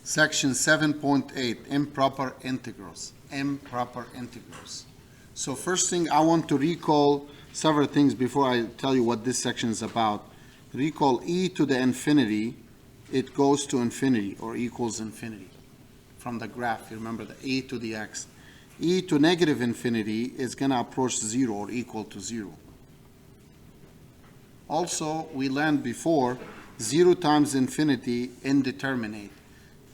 Section 7.8, improper integrals. Improper integrals. So first thing, I want to recall several things before I tell you what this section is about. Recall e to the infinity, it goes to infinity or equals infinity. From the graph, you remember the e to the x. E to negative infinity is going to approach 0 or equal to 0. Also, we learned before, 0 times infinity, indeterminate.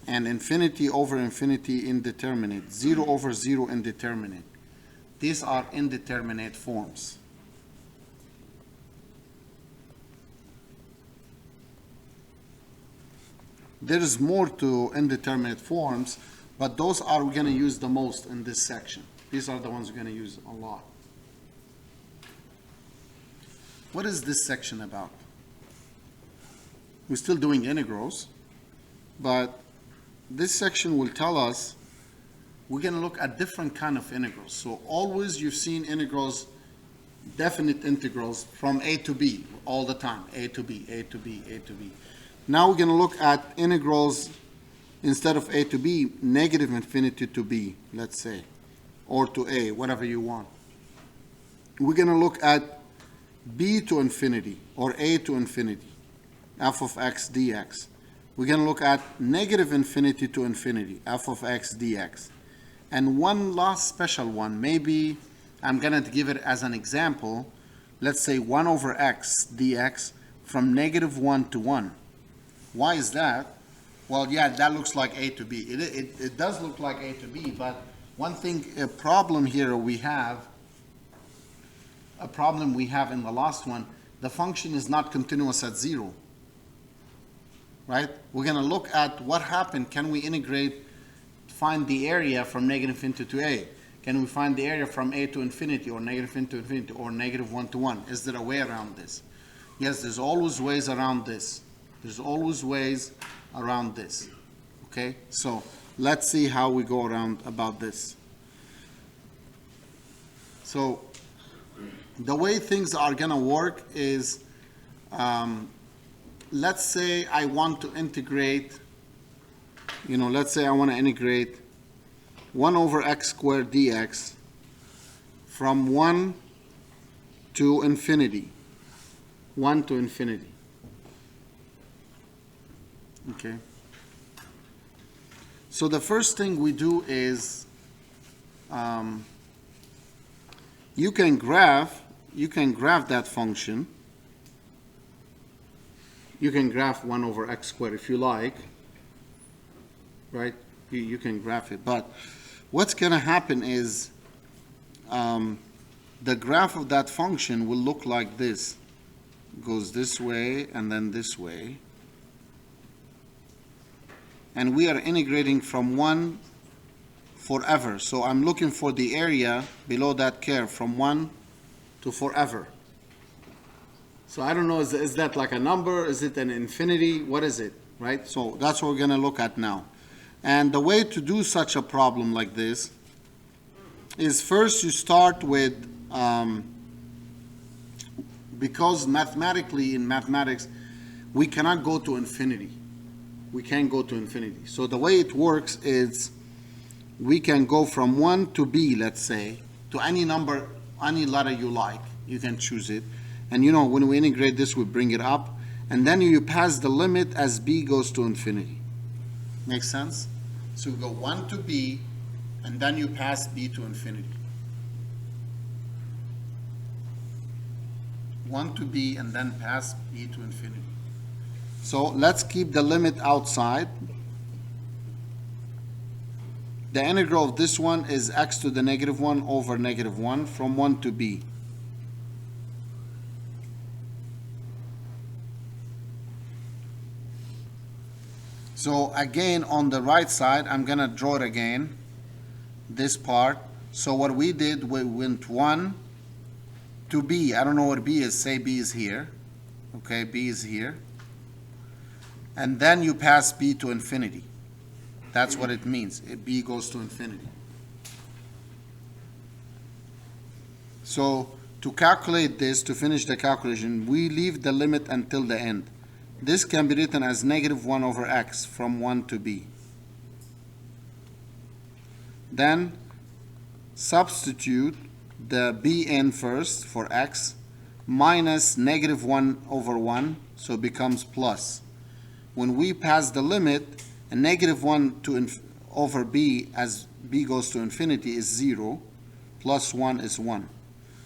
And infinity over infinity, indeterminate. 0 over 0, indeterminate. These are indeterminate forms. There is more to indeterminate forms, but those are we're going to use the most in this section. These are the ones we're going to use a lot. What is this section about? We're still doing integrals, but this section will tell us we're going to look at different kind of integrals. So always you've seen integrals, definite integrals from a to b all the time. A to b, a to b, a to b. Now we're going to look at integrals instead of a to b, negative infinity to b, let's say, or to a, whatever you want. We're going to look at b to infinity or a to infinity, f of x dx. We're going to look at negative infinity to infinity, f of x dx. And one last special one, maybe I'm going to give it as an example. Let's say 1 over x dx from negative 1 to 1. Why is that? Well, yeah, that looks like a to b. It does look like a to b, but one thing, a problem here we have, a problem we have in the last one, the function is not continuous at 0. Right? We're going to look at what happened. Can we integrate, find the area from negative infinity to a? Can we find the area from a to infinity or negative infinity to infinity or negative 1 to 1? Is there a way around this? Yes, there's always ways around this. There's always ways around this. Okay? So let's see how we go around about this. So the way things are going to work is, let's say I want to integrate, let's say I want to integrate 1 over x squared dx from 1 to infinity. 1 to infinity. Okay. So the first thing we do is you can graph that function. You can graph 1 over x squared if you like, right? You can graph it. But what's going to happen is the graph of that function will look like this. It goes this way and then this way. And we are integrating from 1 forever. So I'm looking for the area below that curve from 1 to forever. So I don't know, is that like a number? Is it an infinity? What is it, right? So that's what we're going to look at now. And the way to do such a problem like this is first you start with, because mathematically in mathematics, we cannot go to infinity. We can't go to infinity. So the way it works is we can go from 1 to b, let's say, to any number, any letter you like. You can choose it. And when we integrate this, we bring it up. And then you pass the limit as b goes to infinity. Makes sense? So we go 1 to b, and then you pass b to infinity. 1 to b, and then pass b to infinity. So let's keep the limit outside. The integral of this one is x to the negative 1 over negative 1 from 1 to b. So again, on the right side, I'm going to draw it again, this part. So what we did, we went 1 to b. I don't know what b is. Say b is here. Okay, b is here. And then you pass b to infinity. That's what it means. B goes to infinity. So to calculate this, to finish the calculation, we leave the limit until the end. This can be written as negative 1 over x from 1 to b. Then substitute the b in first for x minus negative 1 over 1, so it becomes plus. When we pass the limit, a negative 1 over b as b goes to infinity is 0, plus 1 is 1.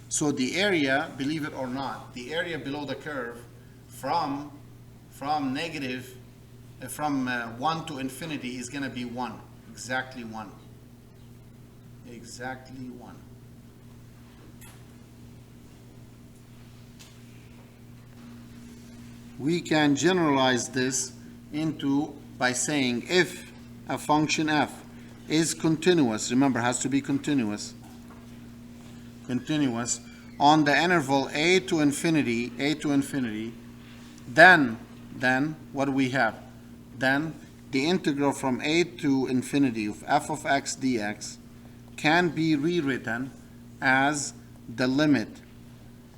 So the area, believe it or not, the area below the curve from 1 to infinity is going to be 1, exactly 1. Exactly 1. We can generalize this into by saying if a function f is continuous, remember, has to be continuous on the interval a to infinity, then what do we have? Then the integral from a to infinity of f of x dx can be rewritten as the limit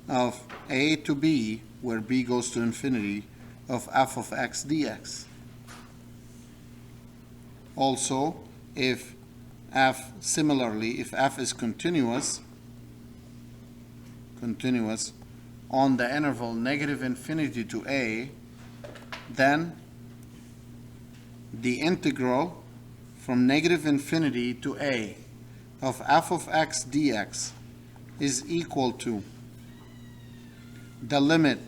of a to b, where b goes to infinity, of f of x dx. Also, if f is continuous on the interval negative infinity to a, then the integral from negative infinity to a of f of x dx is equal to the limit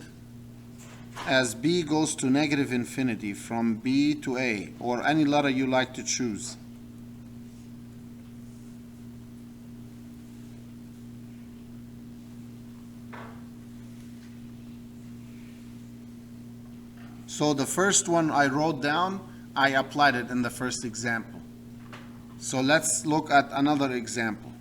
as b goes to negative infinity from b to a, or any letter you like to choose. So the first one I wrote down, I applied it in the first example. So let's look at another example.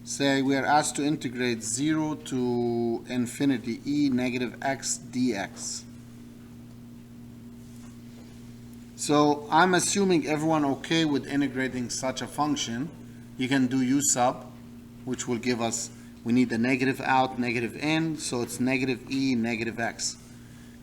Say we are asked to integrate 0 to infinity e negative x dx. So I'm assuming everyone okay with integrating such a function. You can do u sub, which will give us, we need the negative out, negative in, so it's negative e negative x.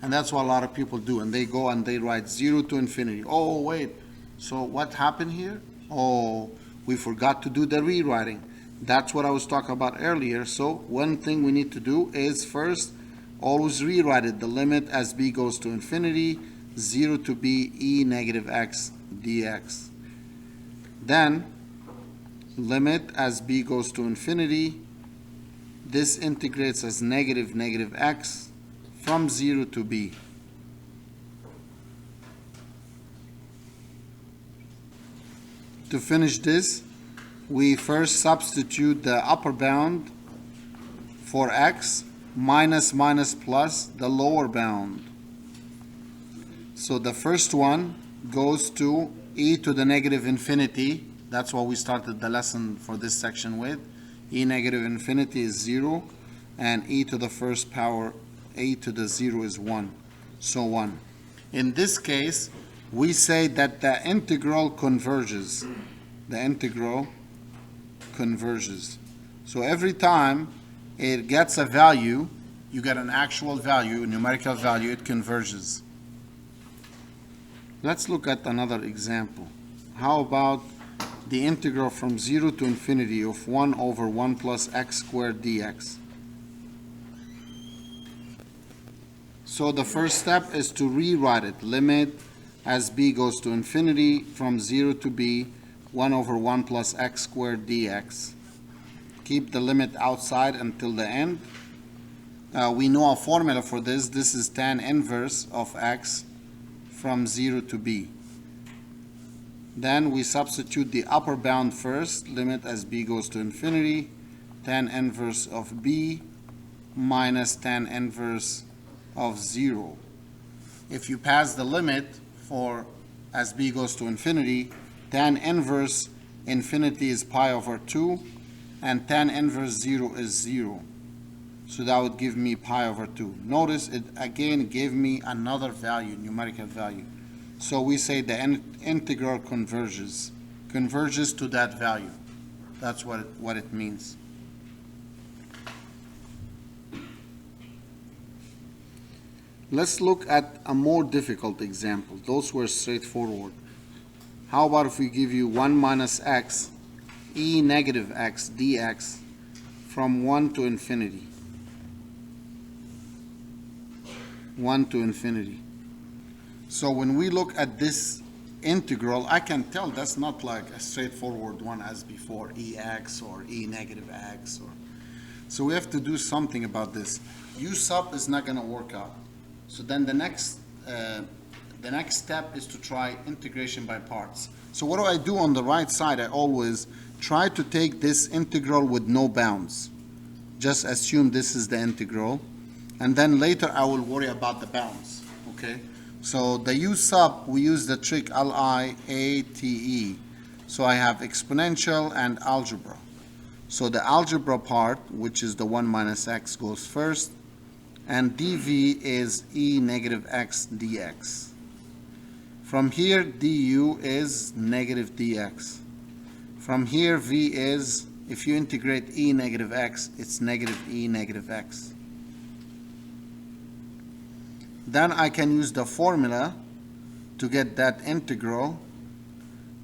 And that's what a lot of people do, and they go and they write 0 to infinity. Oh, wait, so what happened here? Oh, we forgot to do the rewriting. That's what I was talking about earlier. So one thing we need to do is first always rewrite it, the limit as b goes to infinity, 0 to b e negative x dx. Then limit as b goes to infinity, this integrates as negative x from 0 to b. To finish this, we first substitute the upper bound for x minus plus the lower bound. So the first one goes to e to the negative infinity. That's what we started the lesson for this section with. E negative infinity is 0, and e to the first power, a to the 0 is 1. So 1. In this case, we say that the integral converges. The integral converges. So every time it gets a value, you get an actual value, a numerical value, it converges. Let's look at another example. How about the integral from 0 to infinity of 1 over 1 plus x squared dx? So the first step is to rewrite it. Limit as b goes to infinity from 0 to b, 1 over 1 plus x squared dx. Keep the limit outside until the end. We know a formula for this. This is tan inverse of x from 0 to b. Then we substitute the upper bound first. Limit as b goes to infinity, tan inverse of b minus tan inverse of 0. If you pass the limit for as b goes to infinity, tan inverse infinity is pi over 2, and tan inverse 0 is 0. So that would give me pi over 2. Notice it again gave me another value, numerical value. So we say the integral converges to that value. That's what it means. Let's look at a more difficult example. Those were straightforward. How about if we give you 1 minus x e negative x dx from 1 to infinity? 1 to infinity. So when we look at this integral, I can tell that's not like a straightforward one as before, ex or e negative x. So we have to do something about this. U sub is not going to work out. So then the next step is to try integration by parts. So what do I do on the right side? I always try to take this integral with no bounds. Just assume this is the integral, and then later I will worry about the bounds. Okay? So the U sub, we use the trick LIATE. So I have exponential and algebra. So the algebra part, which is the 1 minus x, goes first, and dv is e negative x dx. From here, du is negative dx. From here, v is, if you integrate e negative x, it's negative e negative x. Then I can use the formula to get that integral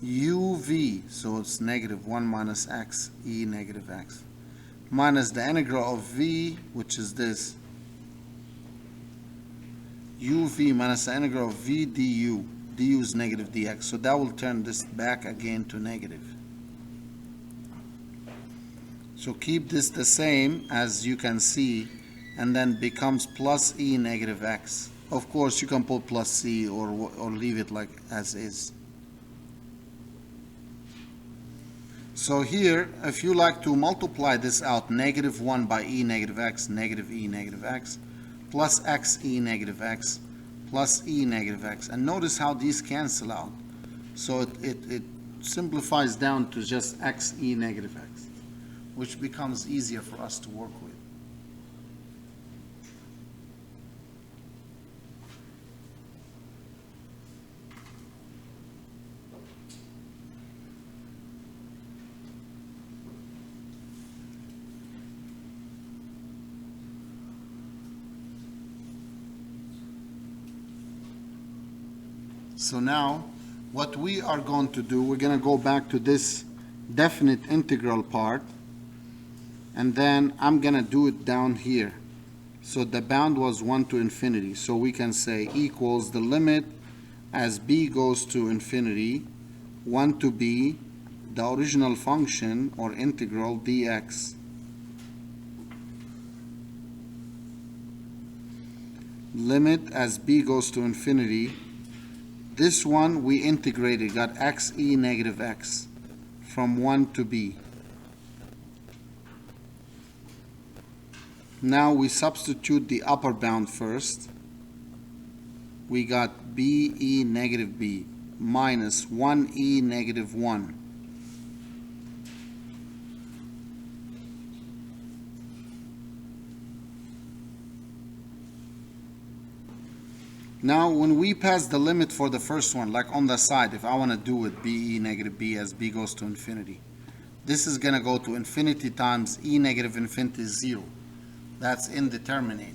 uv, so it's negative 1 minus x e negative x, minus the integral of v, which is this, uv minus the integral of v du. Du is negative dx, so that will turn this back again to negative. So keep this the same as you can see, and then becomes plus e negative x. Of course, you can put plus c or leave it like as is. So here, if you like to multiply this out, negative 1 by e negative x, negative e negative x, plus x e negative x, plus e negative x. And notice how these cancel out. So it simplifies down to just x e negative x, which becomes easier for us to work with. So now, what we are going to do, we're going to go back to this definite integral part, and then I'm going to do it down here. So the bound was 1 to infinity. So we can say equals the limit as b goes to infinity, 1 to b, the original function or integral dx. Limit as b goes to infinity. This one we integrated, got x e negative x from 1 to b. Now we substitute the upper bound first. We got b e negative b minus 1 e negative 1. Now, when we pass the limit for the first one, like on the side, if I want to do it b e negative b as b goes to infinity, this is going to go to infinity times e negative infinity is 0. That's indeterminate.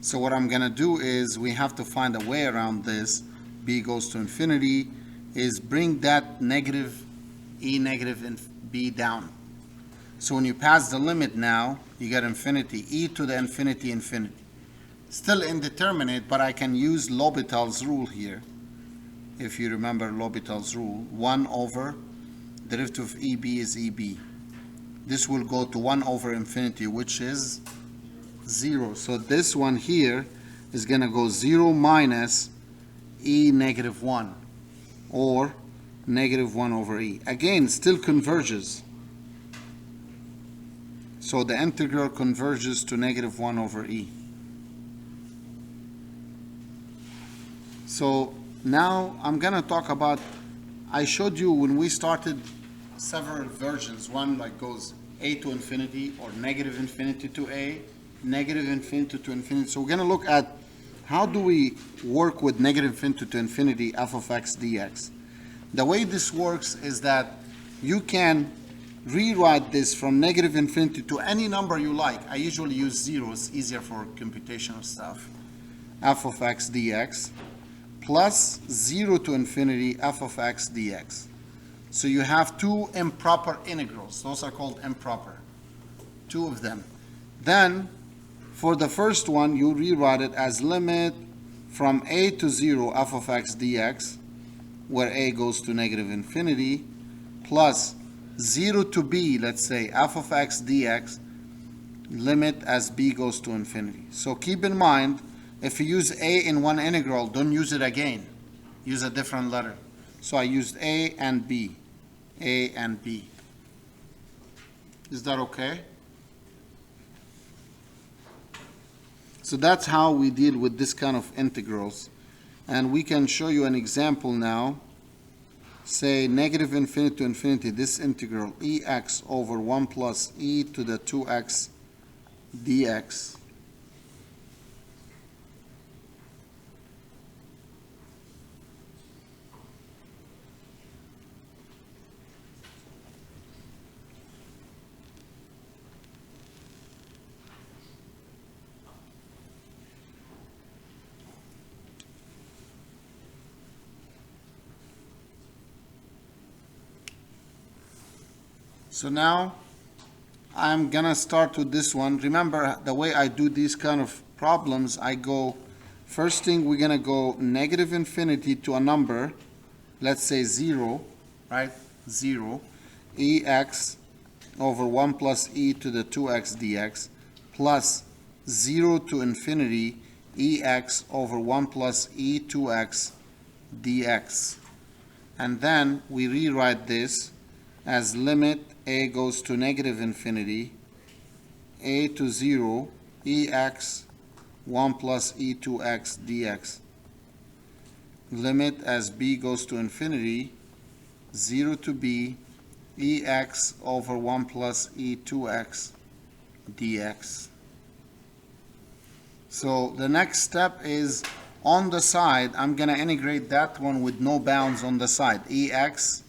So what I'm going to do is we have to find a way around this. B goes to infinity is bring that negative e negative b down. So when you pass the limit now, you get infinity, e to the infinity infinity. Still indeterminate, but I can use L'Hopital's rule here. If you remember L'Hopital's rule, 1 over derivative of EB is EB. This will go to 1 over infinity, which is 0. So this one here is going to go 0 minus e negative 1, or negative 1 over e. Again, still converges. So the integral converges to negative 1 over e. So now I'm going to talk about, I showed you when we started several versions. One like goes a to infinity, or negative infinity to a, negative infinity to infinity. So we're going to look at how do we work with negative infinity to infinity f of x dx. The way this works is that you can rewrite this from negative infinity to any number you like. I usually use 0. It's easier for computational stuff. F of x dx plus 0 to infinity f of x dx. So you have two improper integrals. Those are called improper. Two of them. Then, for the first one, you rewrite it as limit from a to 0 f of x dx, where a goes to negative infinity, plus 0 to b, let's say, f of x dx, limit as b goes to infinity. So keep in mind, if you use a in one integral, don't use it again. Use a different letter. So I used a and b. A and b. Is that okay? So that's how we deal with this kind of integrals. And we can show you an example now. Say negative infinity to infinity, this integral ex over 1 plus e to the 2x dx. So now I'm gonna start with this one. Remember the way I do these kind of problems, I go, first thing we're gonna go negative infinity to a number, let's say 0, right? 0, ex over 1 plus e to the 2x dx, plus 0 to infinity ex over 1 plus e 2x dx. And then we rewrite this as limit a goes to negative infinity, a to 0, ex 1 plus e2x dx. Limit as b goes to infinity, 0 to b, ex over 1 plus e2x dx. So the next step is on the side, I'm going to integrate that one with no bounds on the side, ex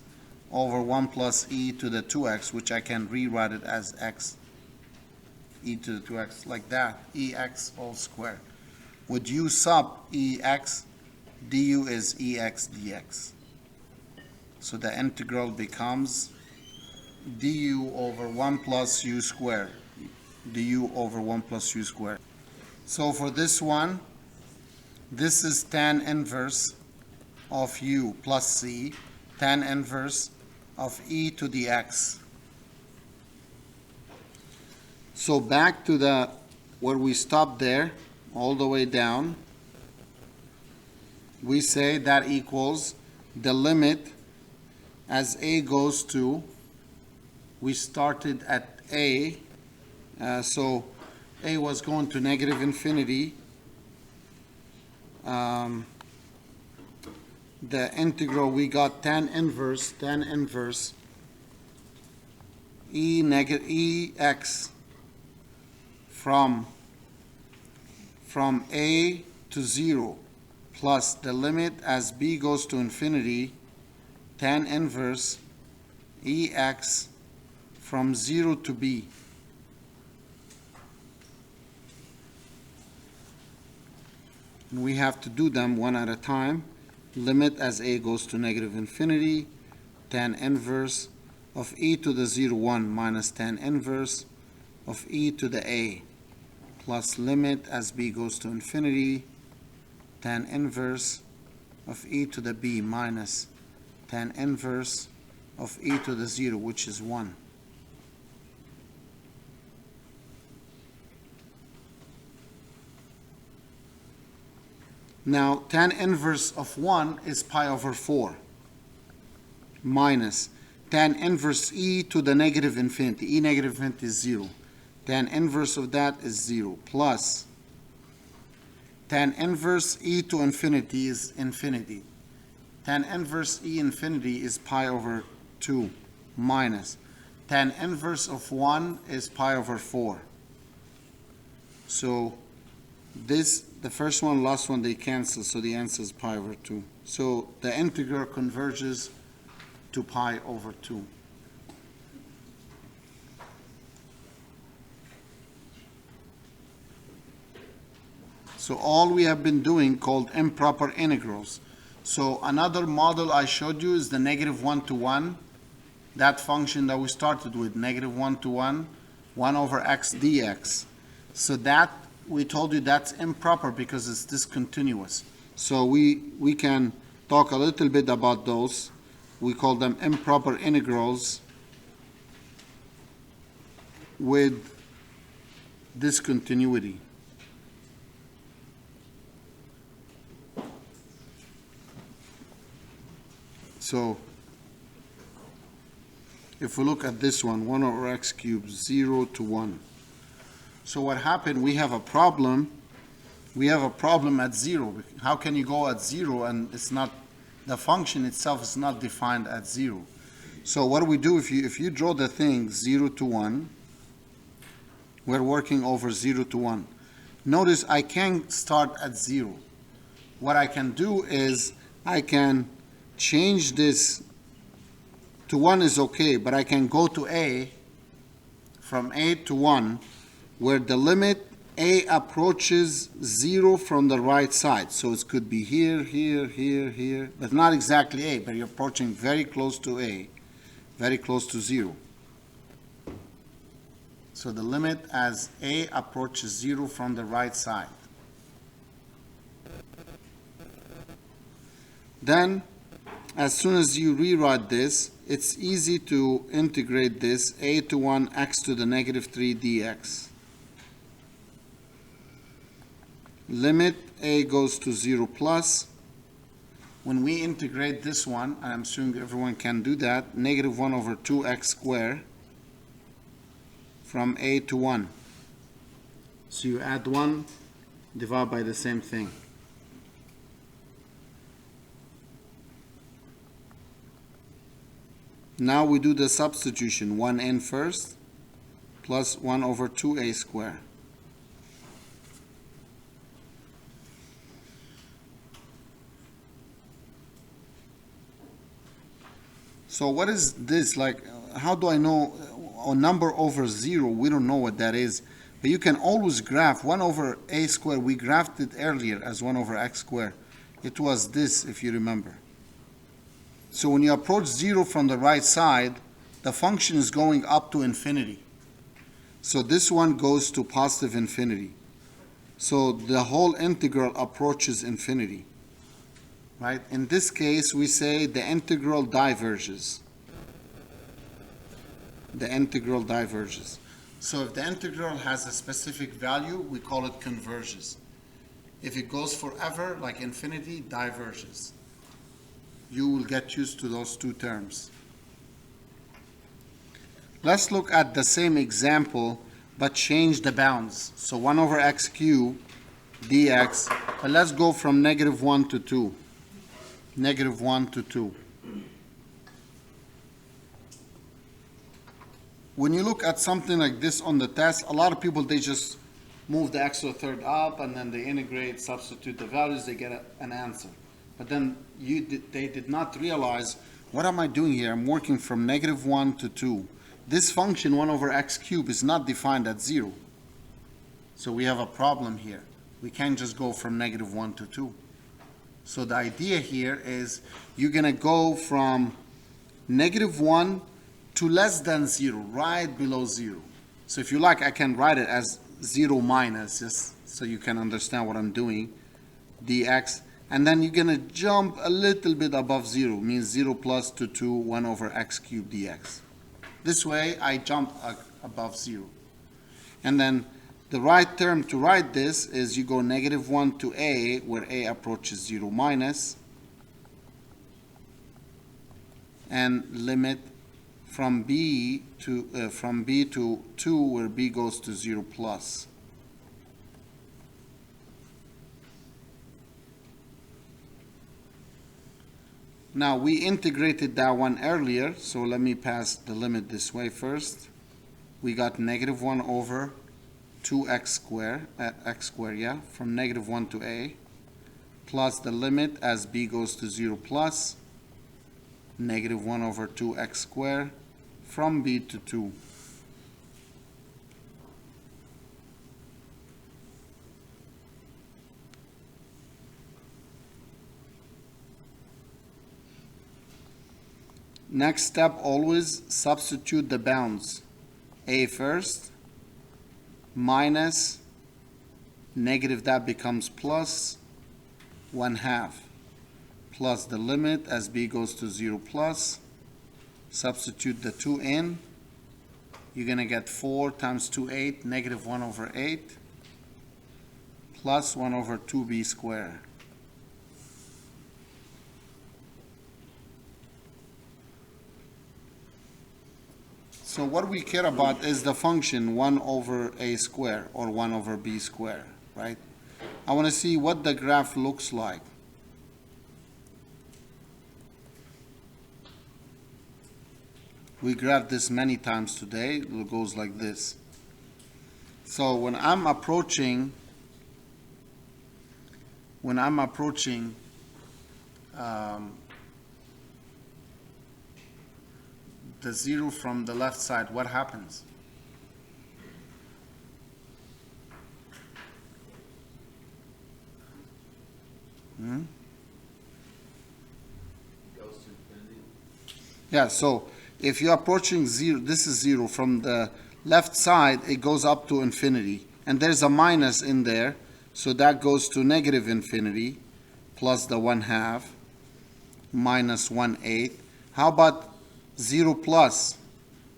over 1 plus e to the 2x, which I can rewrite it as x e to the 2x, like that, ex all squared. With u sub ex, du is ex dx. So the integral becomes du over 1 plus u squared, du over 1 plus u squared. So for this one, this is tan inverse of u plus c, tan inverse of e to the x. So back to the where we stopped there, all the way down, we say that equals the limit as a goes to, we started at a, so a was going to negative infinity. The integral, we got tan inverse ex from a to 0 plus the limit as b goes to infinity, tan inverse ex from 0 to b. And we have to do them one at a time. Limit as a goes to negative infinity, tan inverse of e to the 0, 1 minus tan inverse of e to the a, plus limit as b goes to infinity, tan inverse of e to the b minus tan inverse of e to the 0, which is 1. Now, tan inverse of 1 is pi over 4 minus tan inverse e to the negative infinity. E negative infinity is 0. Tan inverse of that is 0 plus tan inverse e to infinity is infinity. Tan inverse e infinity is pi over 2 minus tan inverse of 1 is pi over 4. So this, the first one, last one, they cancel, so the answer is pi over 2. So the integral converges to pi over 2. So all we have been doing called improper integrals. So another model I showed you is the negative 1 to 1 that function that we started with, negative 1 to 1, 1 over x dx. So that, we told you that's improper because it's discontinuous. So we can talk a little bit about those. We call them improper integrals with discontinuity. So if we look at this one, 1 over x cubed, 0 to 1. So what happened, we have a problem. We have a problem at 0. How can you go at 0 and it's not, the function itself is not defined at 0? So what do we do? If you draw the thing 0 to 1, we're working over 0 to 1. Notice I can't start at 0. What I can do is I can change this to 1 is okay, but I can go to a, from a to 1, where the limit a approaches 0 from the right side. So it could be here, here, here, here, but not exactly a, but you're approaching very close to a, very close to 0. So the limit as a approaches 0 from the right side. Then, as soon as you rewrite this, it's easy to integrate this a to 1 x to the negative 3 dx. Limit a goes to 0 plus. When we integrate this one, and I'm assuming everyone can do that, negative 1 over 2x squared from a to 1. So you add 1, divide by the same thing. Now we do the substitution, 1n first, plus 1 over 2a squared. So what is this? Like, how do I know a number over 0? We don't know what that is. But you can always graph 1 over a squared. We graphed it earlier as 1 over x squared. It was this, if you remember. So when you approach 0 from the right side, the function is going up to infinity. So this one goes to positive infinity. So the whole integral approaches infinity. Right? In this case, we say the integral diverges. The integral diverges. So if the integral has a specific value, we call it converges. If it goes forever, like infinity, diverges. You will get used to those two terms. Let's look at the same example, but change the bounds. So 1 over x cubed dx, but let's go from negative 1 to 2. Negative 1 to 2. When you look at something like this on the test, a lot of people, they just move the x to the third up, and then they integrate, substitute the values, they get an answer. But then they did not realize, what am I doing here? I'm working from negative 1 to 2. This function, 1 over x cubed, is not defined at 0. So we have a problem here. We can't just go from negative 1 to 2. So the idea here is you're going to go from negative 1 to less than 0, right below 0. So if you like, I can write it as 0 minus, just so you can understand what I'm doing, dx. And then you're going to jump a little bit above 0, means 0 plus to 2, 1 over x cubed dx. This way, I jump above 0. And then the right term to write this is you go negative 1 to a, where a approaches 0 minus, and limit from b to 2, where b goes to 0 plus. Now we integrated that one earlier, so let me pass the limit this way first. We got negative 1 over 2x squared, from negative 1 to a, plus the limit as b goes to 0 plus, negative 1 over 2x squared, from b to 2. Next step, always substitute the bounds. A first, minus, negative that becomes plus 1/2, plus the limit as b goes to 0 plus, substitute the 2 in, you're going to get 4 times 2, 8, negative 1 over 8, plus 1 over 2b squared. So what we care about is the function 1 over a squared or 1 over b squared, right? I want to see what the graph looks like. We graphed this many times today. It goes like this. So when I'm approaching the 0 from the left side, what happens? Goes to infinity. Yeah, so if you're approaching 0, this is 0 from the left side, it goes up to infinity. And there's a minus in there, so that goes to negative infinity, plus the 1/2, minus 1/8. How about 0 plus?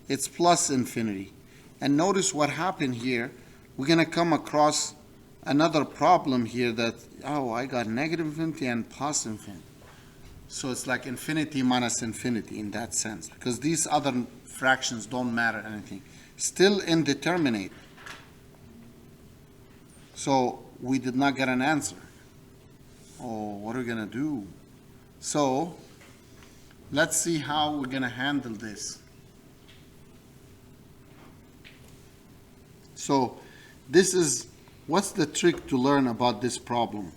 It's plus infinity. And notice what happened here. We're going to come across another problem here that, oh, I got negative infinity and plus infinity. So it's like infinity minus infinity in that sense, because these other fractions don't matter anything. Still indeterminate. So we did not get an answer. Oh, what are we going to do? So let's see how we're going to handle this. So this is, what's the trick to learn about this problem?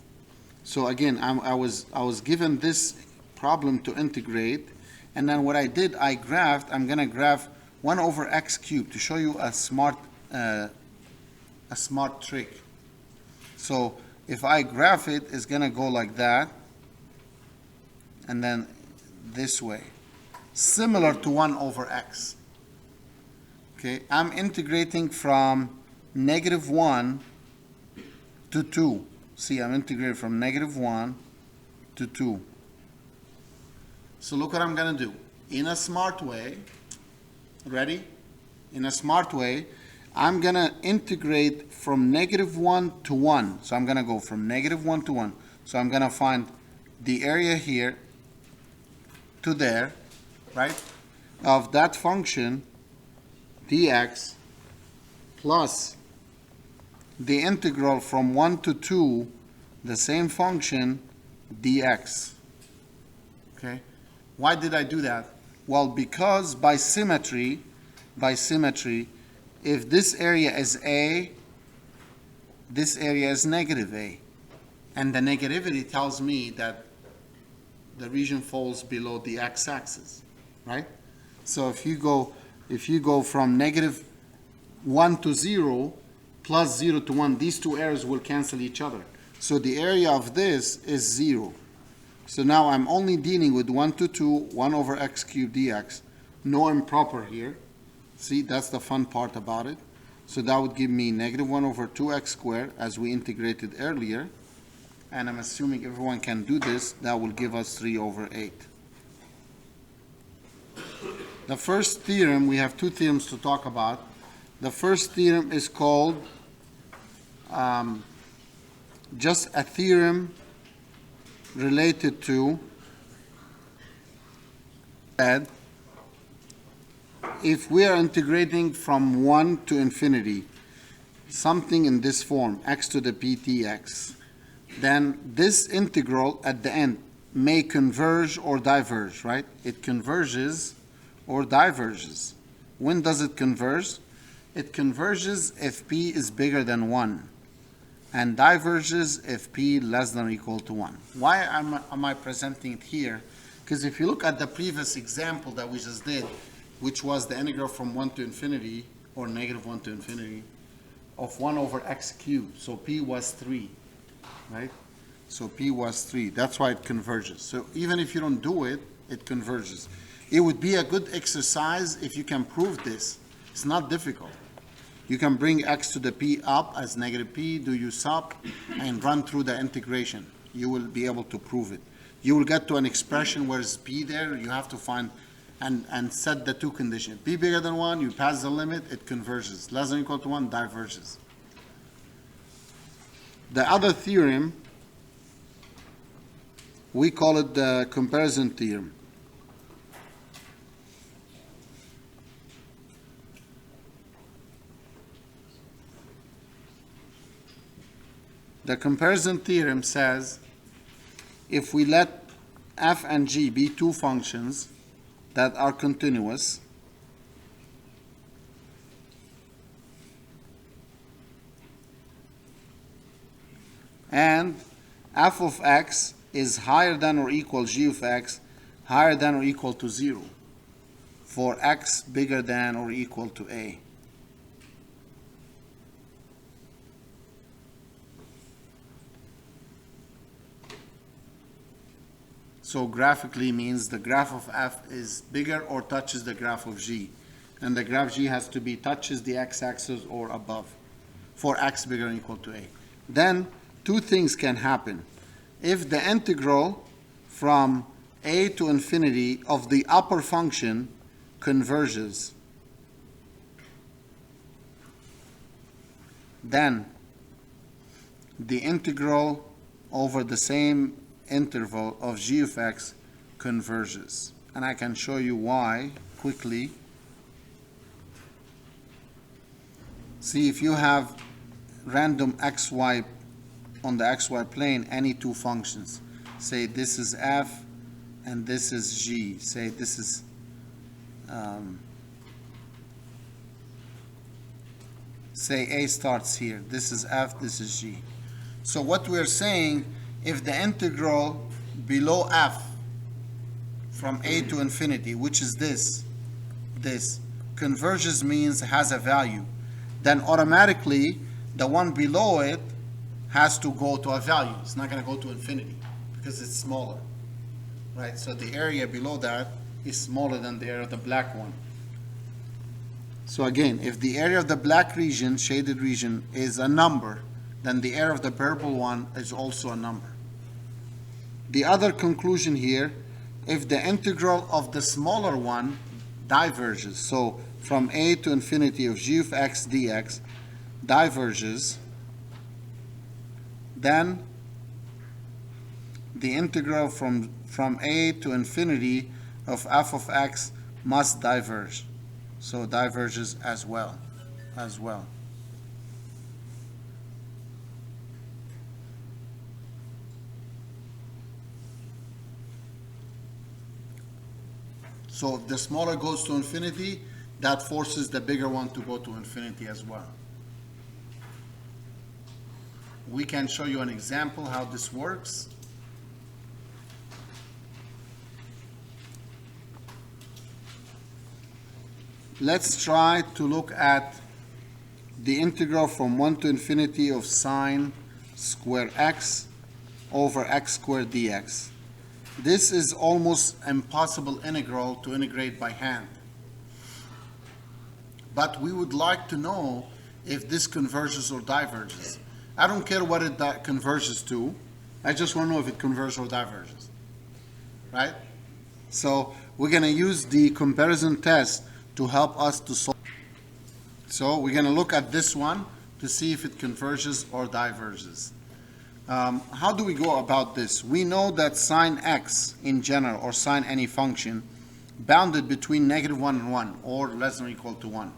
So again, I was given this problem to integrate, and then what I did, I'm going to graph 1 over x cubed to show you a smart trick. So if I graph it, it's going to go like that, and then this way, similar to 1 over x. Okay, I'm integrating from negative 1 to 2. See, I'm integrating from negative 1 to 2. So look what I'm going to do. In a smart way, ready? In a smart way, I'm going to integrate from negative 1 to 1. So I'm going to go from negative 1 to 1. So I'm going to find the area here to there, right, of that function dx plus the integral from 1 to 2, the same function dx. Okay, why did I do that? Well, because by symmetry, if this area is a, this area is negative a, and the negativity tells me that the region falls below the x-axis, right? So if you go from negative 1 to 0 plus 0 to 1, these two areas will cancel each other. So the area of this is 0. So now I'm only dealing with 1 to 2, 1 over x cubed dx. No improper here. See, that's the fun part about it. So that would give me negative 1 over 2x squared, as we integrated earlier. And I'm assuming everyone can do this. That will give us 3 over 8. The first theorem, we have two theorems to talk about. The first theorem is called just a theorem related to that if we are integrating from 1 to infinity, something in this form, x to the ptx, then this integral at the end may converge or diverge, right? It converges or diverges. When does it converge? It converges if p is bigger than 1, and diverges if p less than or equal to 1. Why am I presenting it here? Because if you look at the previous example that we just did, which was the integral from 1 to infinity, or negative 1 to infinity, of 1 over x cubed. So p was 3, right? So p was 3. That's why it converges. So even if you don't do it, it converges. It would be a good exercise if you can prove this. It's not difficult. You can bring x to the p up as negative p, do u sub, and run through the integration. You will be able to prove it. You will get to an expression where it's p there. You have to find and set the two conditions. P bigger than 1, you pass the limit, it converges. Less than or equal to 1, diverges. The other theorem, we call it the comparison theorem. The comparison theorem says if we let f and g be two functions that are continuous, and f of x is higher than or equal g of x higher than or equal to 0 for x bigger than or equal to a. So graphically means the graph of f is bigger or touches the graph of g. And the graph g has to be touches the x-axis or above for x bigger than or equal to a. Then two things can happen. If the integral from a to infinity of the upper function converges, then the integral over the same interval of g of x converges. And I can show you why quickly. See, if you have random xy on the xy plane, any two functions, say this is f and this is g, say this is say a starts here, this is f, this is g. So what we're saying, if the integral below f from a to infinity, which is this converges means has a value, then automatically the one below it has to go to a value. It's not going to go to infinity because it's smaller, right? So the area below that is smaller than the area of the black one. So again, if the area of the black region, shaded region, is a number, then the area of the purple one is also a number. The other conclusion here, if the integral of the smaller one diverges, so from a to infinity of g of x dx diverges, then the integral from a to infinity of f of x must diverge. So diverges as well. So if the smaller goes to infinity, that forces the bigger one to go to infinity as well. We can show you an example how this works. Let's try to look at the integral from 1 to infinity of sine square x over x squared dx. This is almost impossible integral to integrate by hand. But we would like to know if this converges or diverges. I don't care what it converges to. I just want to know if it converges or diverges. Right? So we're going to use the comparison test to help us to solve. So we're going to look at this one to see if it converges or diverges. How do we go about this? We know that sine x in general, or sine any function, bounded between -1 and 1, or less than or equal to 1.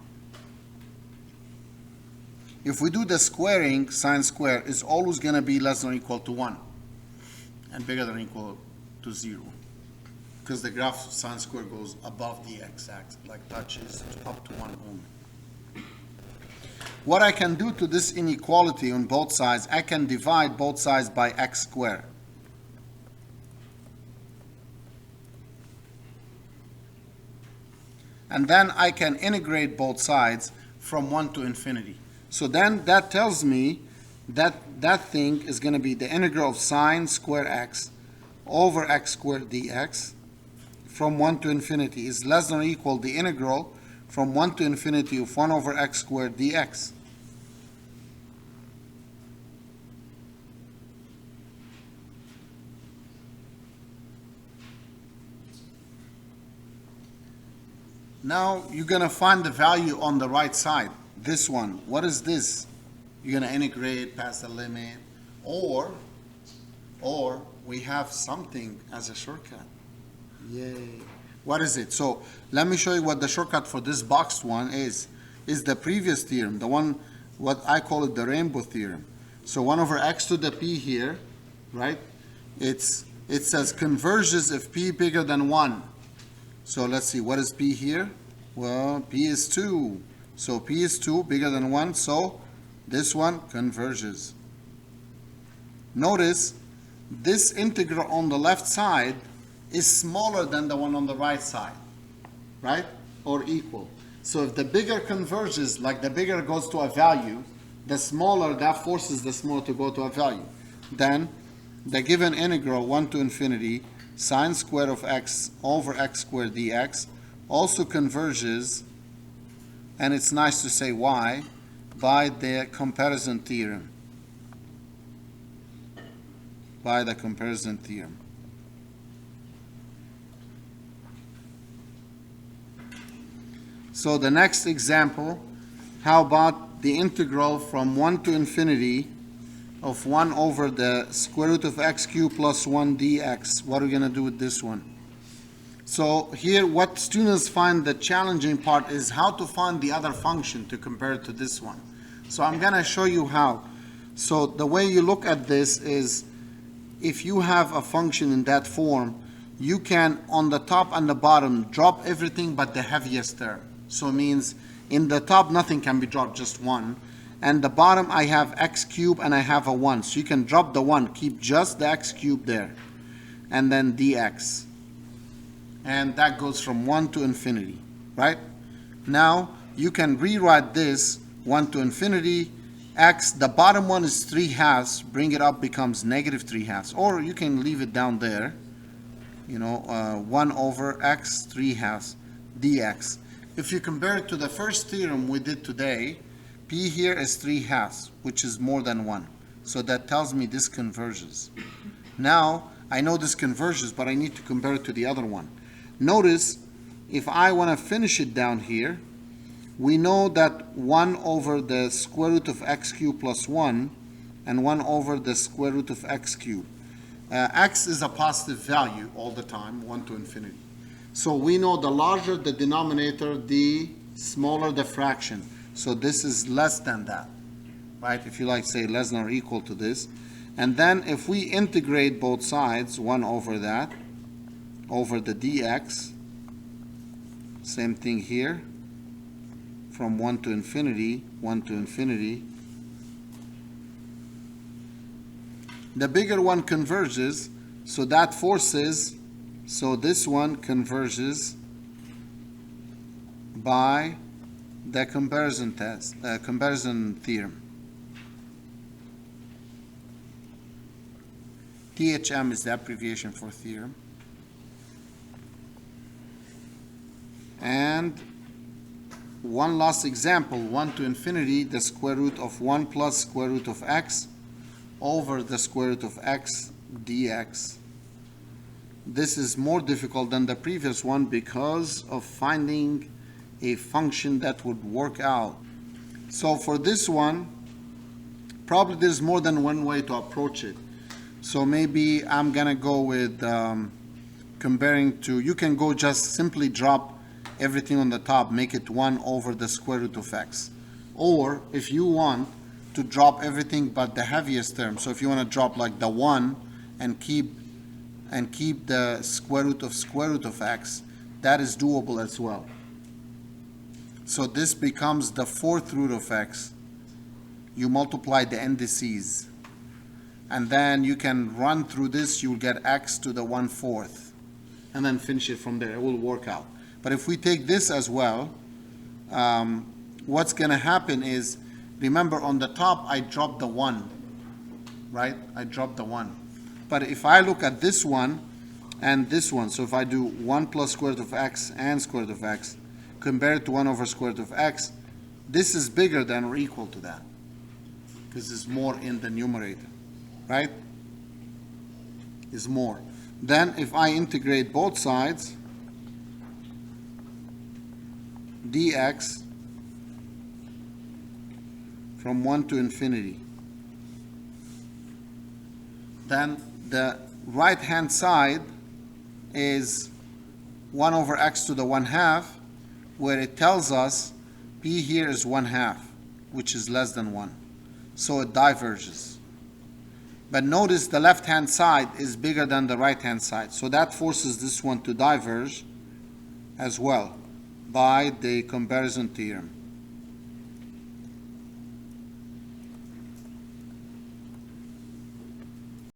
If we do the squaring, sine square is always going to be less than or equal to 1, and bigger than or equal to 0. Because the graph of sine square goes above the x-axis, like touches up to 1 ohm. What I can do to this inequality on both sides, I can divide both sides by x squared. And then I can integrate both sides from 1 to infinity. So then that tells me that that thing is going to be the integral of sine square x over x squared dx from 1 to infinity is less than or equal the integral from 1 to infinity of 1 over x squared dx. Now you're going to find the value on the right side. This one, what is this? You're going to integrate past the limit, or we have something as a shortcut. Yay. What is it? So let me show you what the shortcut for this boxed one is. Is the previous theorem, the one, what I call it the rainbow theorem. So 1 over x to the p here, right? It says converges if p bigger than 1. So let's see, what is p here? Well, p is 2. So p is 2, bigger than 1, so this one converges. Notice this integral on the left side is smaller than the one on the right side, right? Or equal. So if the bigger converges, like the bigger goes to a value, the smaller, that forces the smaller to go to a value. Then the given integral 1 to infinity sine squared of x over x squared dx also converges, and it's nice to say why, by the comparison theorem. By the comparison theorem. So the next example, how about the integral from 1 to infinity of 1 over the square root of x cubed plus 1 dx. What are we going to do with this one? So here what students find the challenging part is how to find the other function to compare it to this one. So I'm going to show you how. So the way you look at this is, if you have a function in that form, you can on the top and the bottom drop everything but the heaviest term. So it means in the top nothing can be dropped, just 1. And the bottom I have x cubed and I have a 1. So you can drop the 1, keep just the x cubed there. And then dx. And that goes from 1 to infinity, right? Now you can rewrite this 1 to infinity. X, the bottom one is 3/2, bring it up becomes negative 3/2. Or you can leave it down there, 1 over x 3/2 dx. If you compare it to the first theorem we did today, p here is 3/2, which is more than 1. So that tells me this converges. Now, I know this converges, but I need to compare it to the other one. Notice, if I want to finish it down here, we know that 1 over the square root of x cubed plus 1 and 1 over the square root of x cubed. X is a positive value all the time, 1 to infinity. So we know the larger the denominator, the smaller the fraction. So this is less than that, right? If you like, say less than or equal to this. And then if we integrate both sides, 1 over that, over the dx, same thing here, from 1 to infinity, 1 to infinity. The bigger one converges, so that forces, so this one converges by the comparison test, comparison theorem. THM is the abbreviation for theorem. And one last example, 1 to infinity, the square root of 1 plus square root of x over the square root of x dx. This is more difficult than the previous one because of finding a function that would work out. So for this one, probably there's more than one way to approach it. So maybe I'm gonna go with comparing to, you can go just simply drop everything on the top, make it 1 over the square root of x. Or if you want to drop everything but the heaviest term, so if you want to drop like the 1 and keep the square root of x, that is doable as well. So this becomes the 4th root of x. You multiply the indices, and then you can run through this, you'll get x to the 1/4, and then finish it from there. It will work out. But if we take this as well, what's going to happen is, remember on the top I dropped the 1, right? I dropped the 1. But if I look at this one, and this one. So if I do 1 plus square root of x and square root of x, compare it to 1 over square root of x, this is bigger than or equal to that, because it's more in the numerator, right? Is more. Then if I integrate both sides, dx from 1 to infinity, then the right hand side is 1 over x to the 1/2, where it tells us p here is 1/2, which is less than 1. So it diverges. But notice the left hand side is bigger than the right hand side. So that forces this one to diverge as well by the comparison theorem.